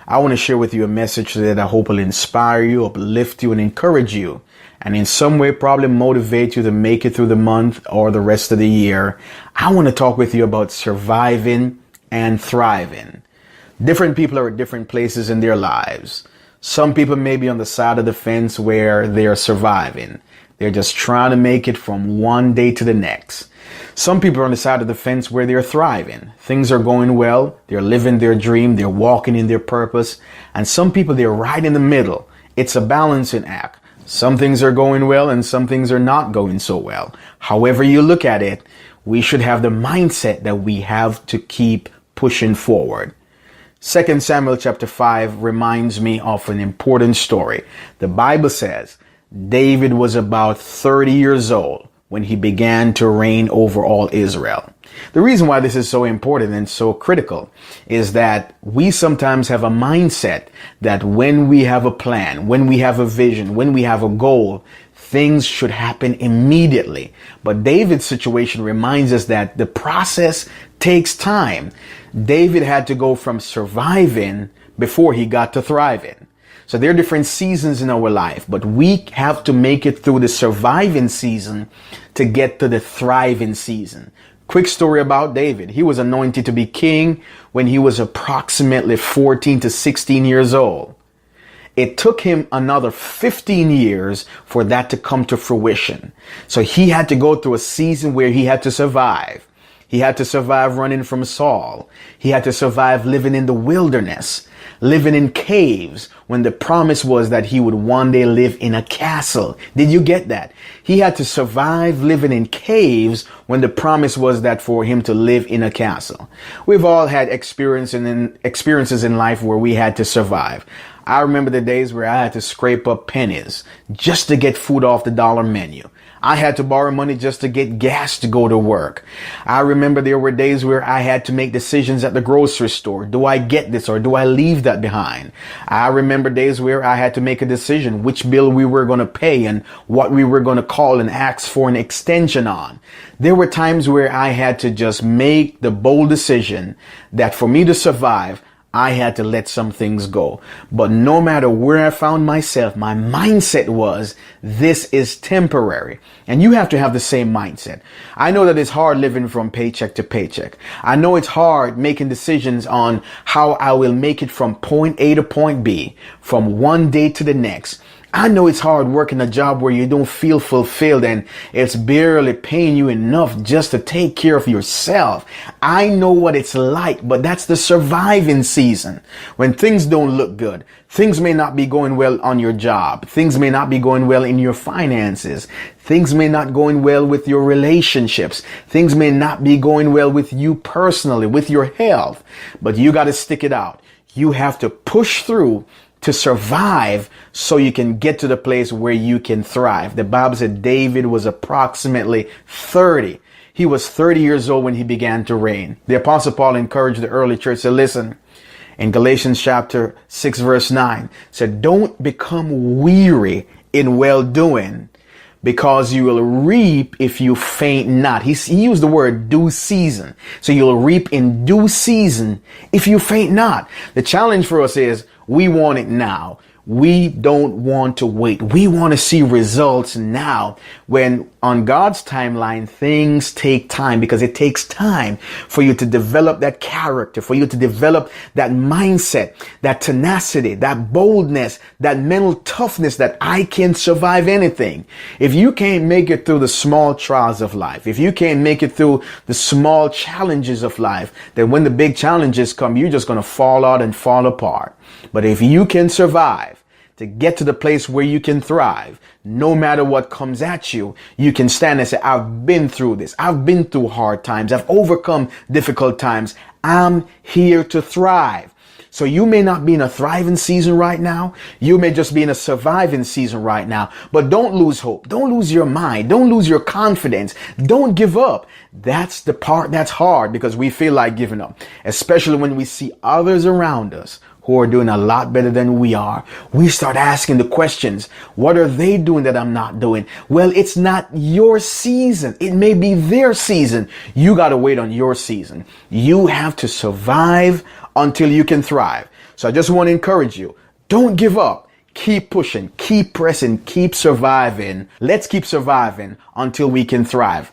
I want to share with you a message that I hope will inspire you, uplift you, and encourage you, and in some way probably motivate you to make it through the month or the rest of the year. I want to talk with you about surviving and thriving. Different people are at different places in their lives. Some people may be on the side of the fence where they're surviving. They're just trying to make it from one day to the next. Some people are on the side of the fence where they're thriving. Things are going well. They're living their dream. They're walking in their purpose. And some people, they're right in the middle. It's a balancing act. Some things are going well and some things are not going so well. However you look at it, we should have the mindset that we have to keep pushing forward. 2 Samuel chapter 5 reminds me of an important story. The Bible says David was about 30 years old when he began to reign over all Israel. The reason why this is so important and so critical is that we sometimes have a mindset that when we have a plan, when we have a vision, when we have a goal, things should happen immediately. But David's situation reminds us that the process takes time. David had to go from surviving before he got to thriving. So there are different seasons in our life, but we have to make it through the surviving season to get to the thriving season. Quick story about David. He was anointed to be king when he was approximately 14 to 16 years old. It took him another 15 years for that to come to fruition. So he had to go through a season where he had to survive. He had to survive running from Saul. He had to survive living in the wilderness, living in caves when the promise was that he would one day live in a castle. Did you get that? He had to survive living in caves when the promise was that for him to live in a castle. We've all had experiences in life where we had to survive. I remember the days where I had to scrape up pennies just to get food off the dollar menu. I had to borrow money just to get gas to go to work. I remember there were days where I had to make decisions at the grocery store. Do I get this or do I leave that behind? I remember days where I had to make a decision which bill we were going to pay and what we were going to call and ask for an extension on. There were times where I had to just make the bold decision that for me to survive, I had to let some things go. But no matter where I found myself, my mindset was, this is temporary. And you have to have the same mindset. I know that it's hard living from paycheck to paycheck. I know it's hard making decisions on how I will make it from point A to point B, from one day to the next. I know it's hard working a job where you don't feel fulfilled and it's barely paying you enough just to take care of yourself. I know what it's like, but that's the surviving season. When things don't look good, things may not be going well on your job. Things may not be going well in your finances. Things may not going well with your relationships. Things may not be going well with you personally, with your health, but you got to stick it out. You have to push through to survive so you can get to the place where you can thrive. The Bible said David was approximately 30. He was 30 years old when he began to reign. The Apostle Paul encouraged the early church to listen. In Galatians chapter 6 verse 9 said, don't become weary in well-doing, because you will reap if you faint not. He used the word due season. So you'll reap in due season if you faint not. The challenge for us is we want it now. We don't want to wait. We want to see results now. When on God's timeline, things take time, because it takes time for you to develop that character, for you to develop that mindset, that tenacity, that boldness, that mental toughness that I can survive anything. If you can't make it through the small trials of life, if you can't make it through the small challenges of life, then when the big challenges come, you're just going to fall out and fall apart. But if you can survive to get to the place where you can thrive, no matter what comes at you, you can stand and say, I've been through this. I've been through hard times. I've overcome difficult times. I'm here to thrive. So you may not be in a thriving season right now. You may just be in a surviving season right now. But don't lose hope. Don't lose your mind. Don't lose your confidence. Don't give up. That's the part that's hard, because we feel like giving up, especially when we see others around us who are doing a lot better than we are. We start asking the questions. What are they doing that I'm not doing? Well, it's not your season. It may be their season. You got to wait on your season. You have to survive until you can thrive. So I just want to encourage you. Don't give up. Keep pushing, keep pressing, keep surviving. Let's keep surviving until we can thrive.